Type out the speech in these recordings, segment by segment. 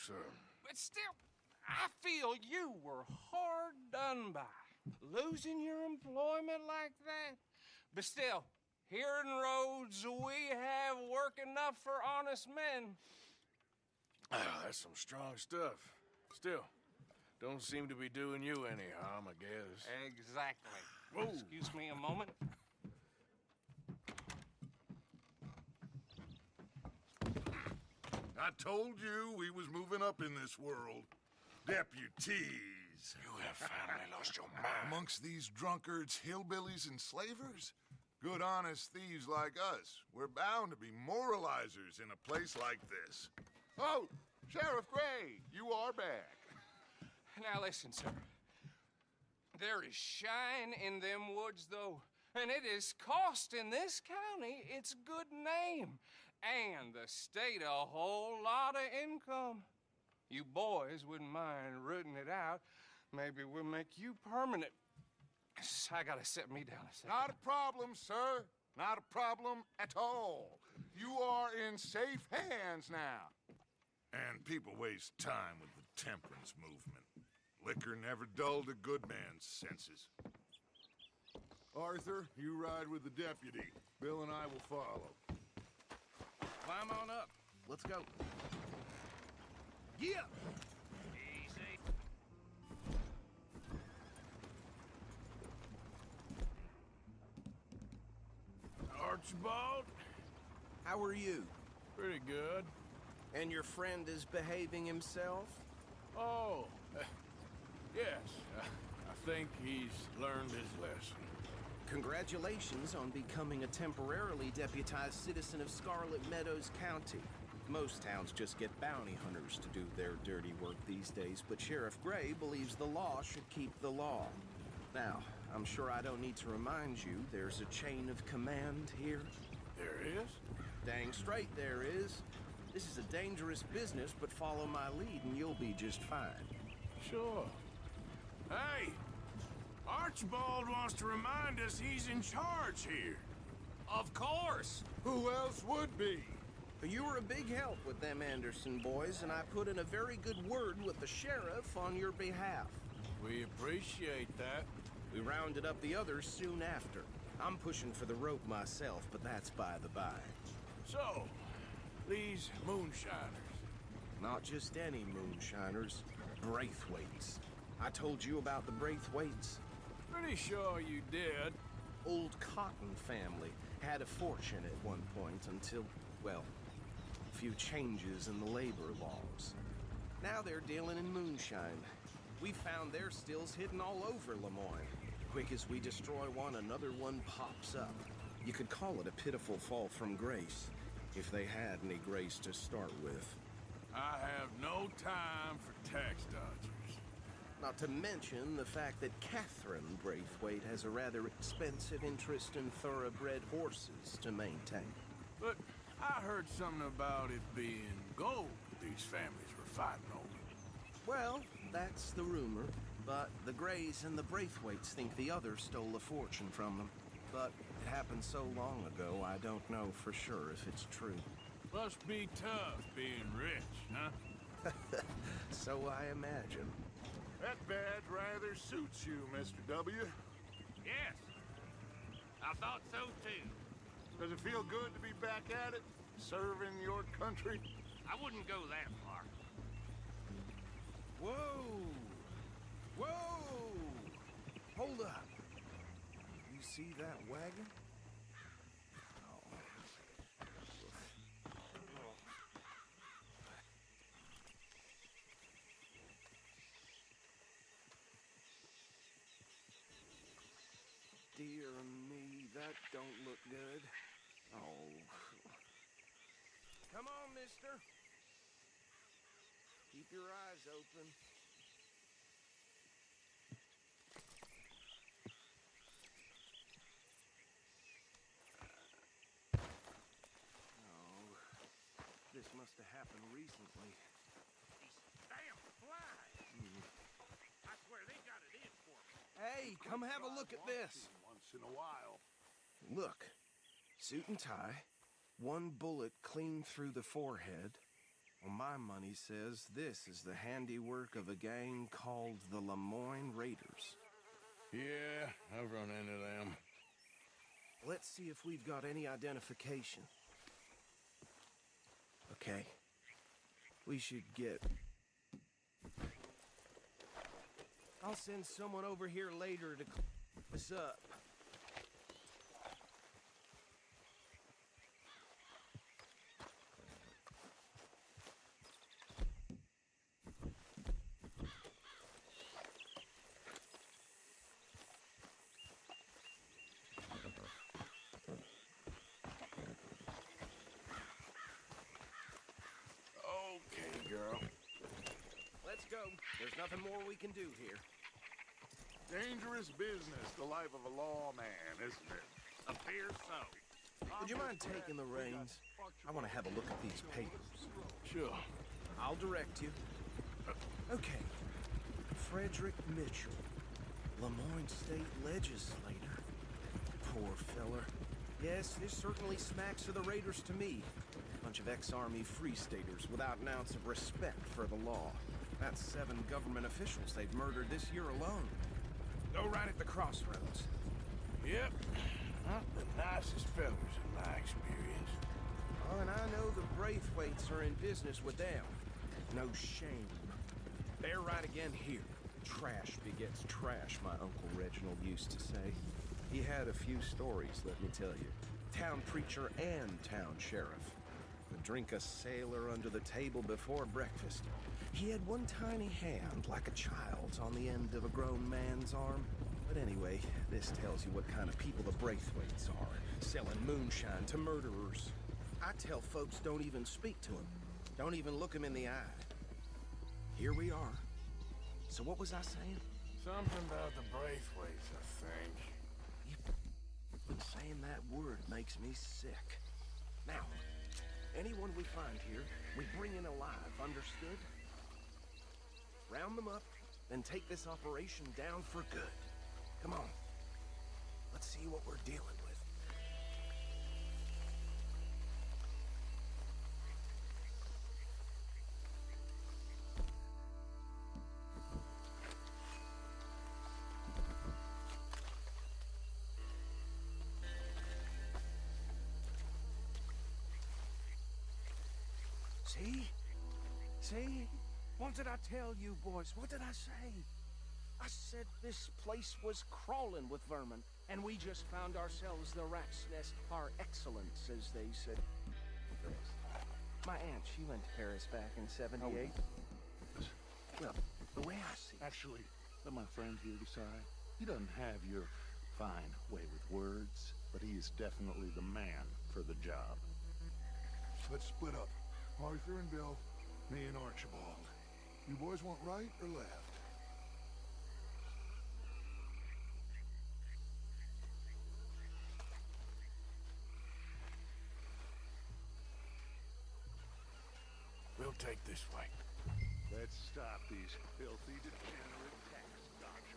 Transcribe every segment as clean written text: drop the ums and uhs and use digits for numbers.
sir. But still, I feel you were hard done by, losing your employment like that. But still, here in Rhodes, we have work enough for honest men. Ah, that's some strong stuff. Still, don't seem to be doing you any harm, I guess. Exactly. Whoa. Excuse me a moment. I told you we was moving up in this world. Deputies. You have finally lost your mind. Amongst these drunkards, hillbillies, and slavers? Good honest thieves like us. We're bound to be moralizers in a place like this. Oh, Sheriff Gray, you are back. Now listen, sir. There is shine in them woods, though, and it is costing this county its good name, and the state a whole lot of income. You boys wouldn't mind rooting it out. Maybe we'll make you permanent. I gotta sit me down a second. Not a problem, sir. Not a problem at all. You are in safe hands now. And people waste time with the temperance movement. Liquor never dulled a good man's senses. Arthur, you ride with the deputy. Bill and I will follow. Climb on up. Let's go. Yeah! Easy. Archibald? How are you? Pretty good. And your friend is behaving himself? Oh, yes. I think he's learned his lesson. Congratulations on becoming a temporarily deputized citizen of Scarlet Meadows County. Most towns just get bounty hunters to do their dirty work these days, but Sheriff Gray believes the law should keep the law. Now, I'm sure I don't need to remind you there's a chain of command here. There is? Dang straight there is. This is a dangerous business, but follow my lead and you'll be just fine. Sure. Hey! Archibald wants to remind us he's in charge here. Of course. Who else would be? You were a big help with them Anderson boys, and I put in a very good word with the sheriff on your behalf. We appreciate that. We rounded up the others soon after. I'm pushing for the rope myself, but that's by the by. So, these moonshiners. Not just any moonshiners, Braithwaites. I told you about the Braithwaites. Pretty sure you did. Old Cotton family had a fortune at one point until, well, a few changes in the labor laws. Now they're dealing in moonshine. We found their stills hidden all over Lemoyne. Quick as we destroy one, another one pops up. You could call it a pitiful fall from grace, if they had any grace to start with. I have no time for tax dodgers. Not to mention the fact that Catherine Braithwaite has a rather expensive interest in thoroughbred horses to maintain. But I heard something about it being gold these families were fighting over. Well, that's the rumor, but the Grays and the Braithwaites think the others stole a fortune from them. But it happened so long ago, I don't know for sure if it's true. Must be tough being rich, huh? So I imagine. That badge rather suits you, Mr. W. Yes. I thought so too. Does it feel good to be back at it? Serving your country? I wouldn't go that far. Whoa! Whoa! Hold up. You see that wagon? Dear me, that don't look good. Oh. Come on, mister. Keep your eyes open. Oh, this must have happened recently. These damn flies. I swear they got it in for me. Hey, come have a look at this. Once in a while. Look, suit and tie, one bullet clean through the forehead, Well, my money says this is the handiwork of a gang called the Lemoyne Raiders. Yeah, I've run into them. Let's see if we've got any identification. Okay. We should get... I'll send someone over here later to clean this up. Okay, girl. Let's go. There's nothing more we can do here. Dangerous business, the life of a lawman, isn't it? Appears so. Would you mind taking the reins? I want to have a look at these papers. Sure. I'll direct you. Okay. Frederick Mitchell, Lemoyne State Legislator. Poor feller. Yes, this certainly smacks of the Raiders to me. Bunch of ex-Army Free Staters without an ounce of respect for the law. That's 7 government officials they've murdered this year alone. Go right at the crossroads. Yep. Not the nicest fellas in my experience. Oh, and I know the Braithwaites are in business with them. No shame. They're right again here. Trash begets trash, my Uncle Reginald used to say. He had a few stories, let me tell you. Town preacher and town sheriff. Would drink a sailor under the table before breakfast. He had one tiny hand, like a child's, on the end of a grown man's arm. But anyway, this tells you what kind of people the Braithwaites are. Selling moonshine to murderers. I tell folks don't even speak to him. Don't even look him in the eye. Here we are. So what was I saying? Something about the Braithwaites, I think. Even saying that word makes me sick. Now, anyone we find here, we bring in alive, understood? Round them up, then take this operation down for good. Come on. Let's see what we're dealing with. See? See? What did I tell you, boys? What did I say? I said this place was crawling with vermin, and we just found ourselves the rat's nest par excellence, as they said. My aunt, she went to Paris back in '78. Well, the way I see it... Actually, let my friend here decide. He doesn't have your fine way with words, but he is definitely the man for the job. Let's split up. Arthur and Bill, me and Archibald. You boys want right or left? We'll take this way. Let's stop these filthy, degenerate tax dodgers.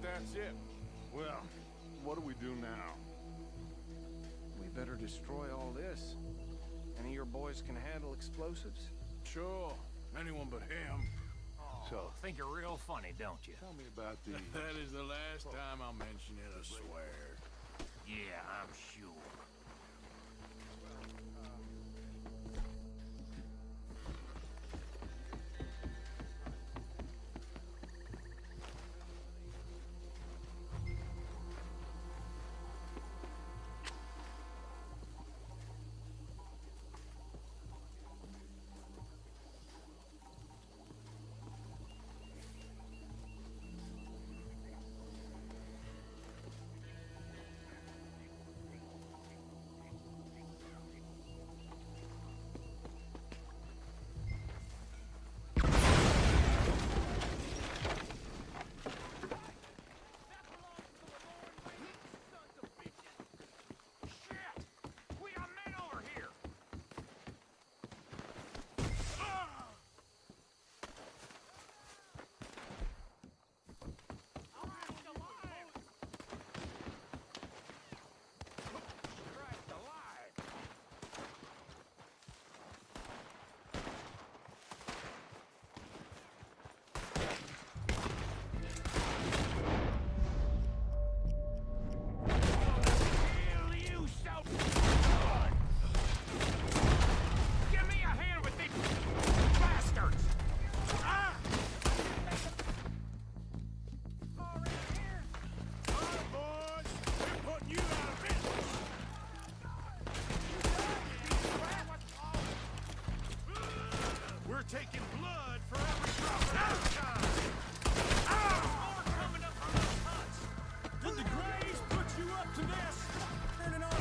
that's it. Well, what do we do now? We better destroy all this. Any of your boys can handle explosives? Sure. Anyone but him. So, Think you're real funny, don't you? tell me about the... That is the last time I'll mention it, I swear. Yeah, I'm sure. Taking blood for every drop of time. More coming up from those huts. Did the Grays put you up to this? Turning on.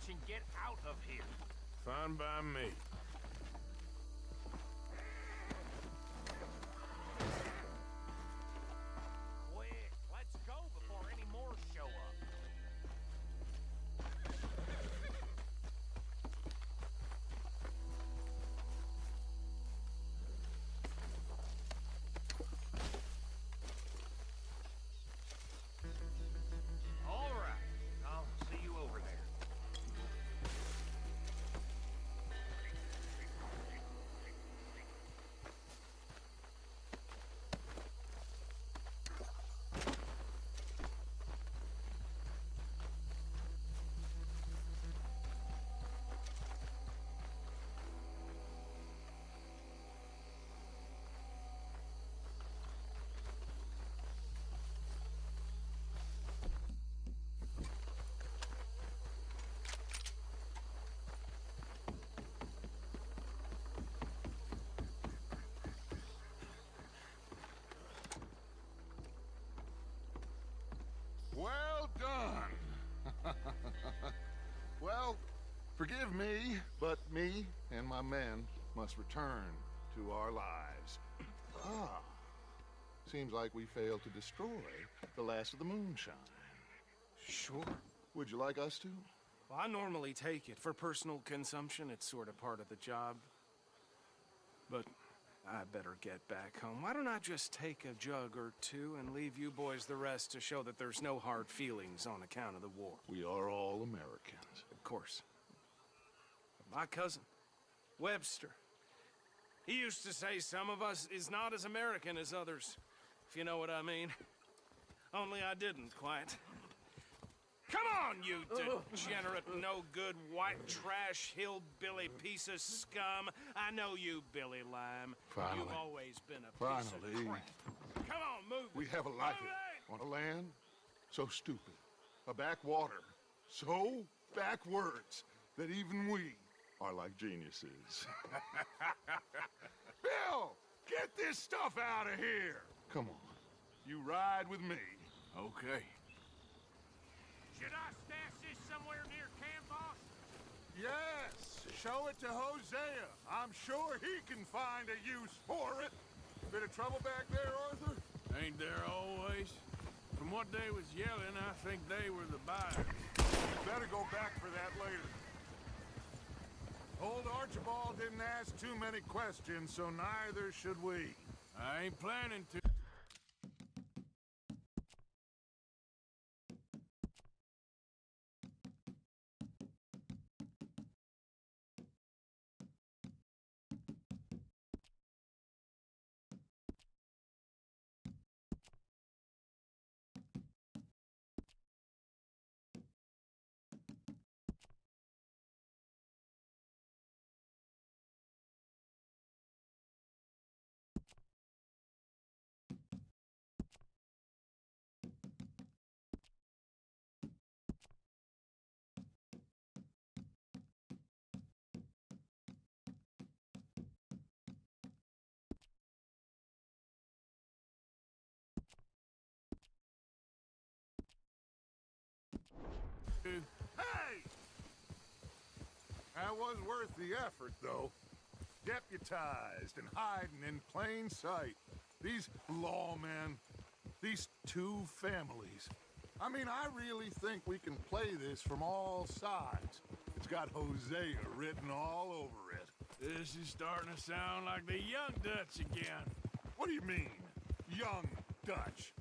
dispatch and get out of here. Fine by me. Quick, let's go before any more show up. All right, I'll see you over there. Well done. Well, forgive me, but me and my men must return to our lives. Ah, seems like we failed to destroy the last of the moonshine. Sure. Would you like us to? Well, I normally take it. For personal consumption, it's sort of part of the job. But I better get back home. Why don't I just take a jug or two and leave you boys the rest to show that there's no hard feelings on account of the war? We are all Americans. Of course. My cousin, Webster, he used to say some of us is not as American as others, if you know what I mean. Only I didn't quite. Come on, you degenerate, no-good, white trash, hillbilly piece of scum. I know you, Billy Lime. Finally. You've always been a piece Finally. of crap. Come on, move We it. have a life Move on a land so stupid, a backwater so backwards that even we are like geniuses. Bill, get this stuff out of here. Come on, you ride with me. Okay. Should I stash this somewhere near camp, boss? Yes, show it to Hosea. I'm sure he can find a use for it. Bit of trouble back there, Arthur? Ain't there always? From what they was yelling, I think they were the buyers. Better go back for that later. Old Archibald didn't ask too many questions, so neither should we. I ain't planning to. Hey! That was worth the effort, though. Deputized and hiding in plain sight. These lawmen, these two families. I mean, I really think we can play this from all sides. It's got Hosea written all over it. This is starting to sound like the Young Dutch again. What do you mean, young Dutch?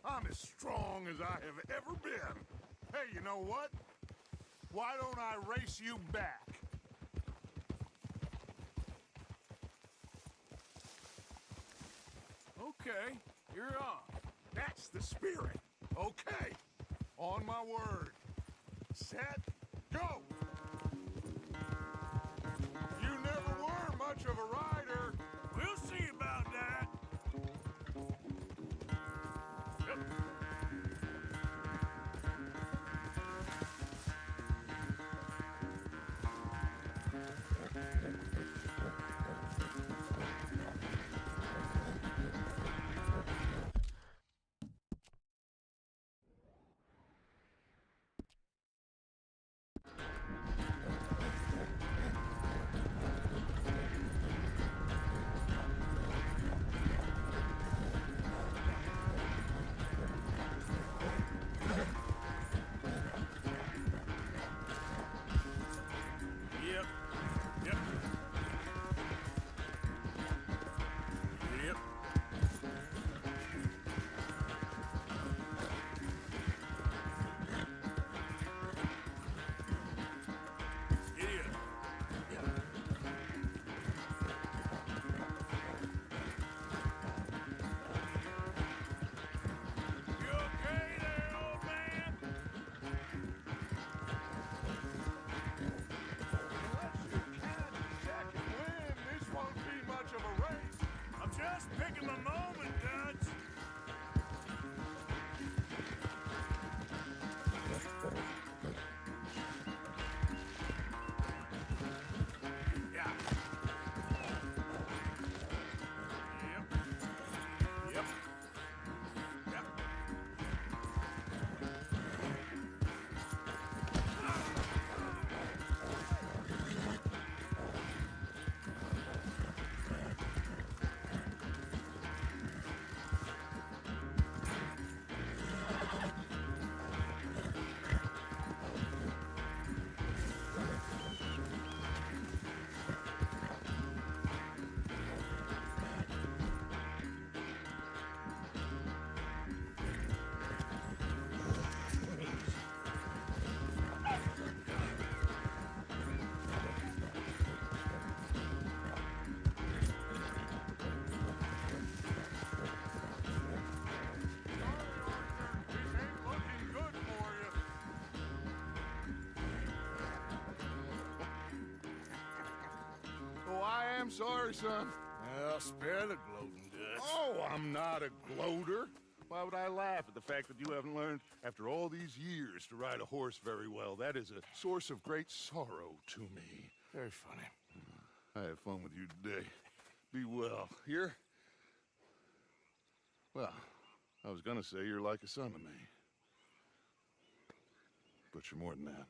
I'm as strong as I have ever been. Hey, you know what? Why don't I race you back? Okay, you're on. That's the spirit. Okay. On my word. Set, go! You never were much of a rider. We'll see about that. I'm sorry, son. Well, spare the gloating, Dutch. Oh, I'm not a gloater. Why would I laugh at the fact that you haven't learned, after all these years, to ride a horse very well? That is a source of great sorrow to me. Very funny. I had fun with you today. Be well. Here? Well, I was gonna say you're like a son to me. But you're more than that.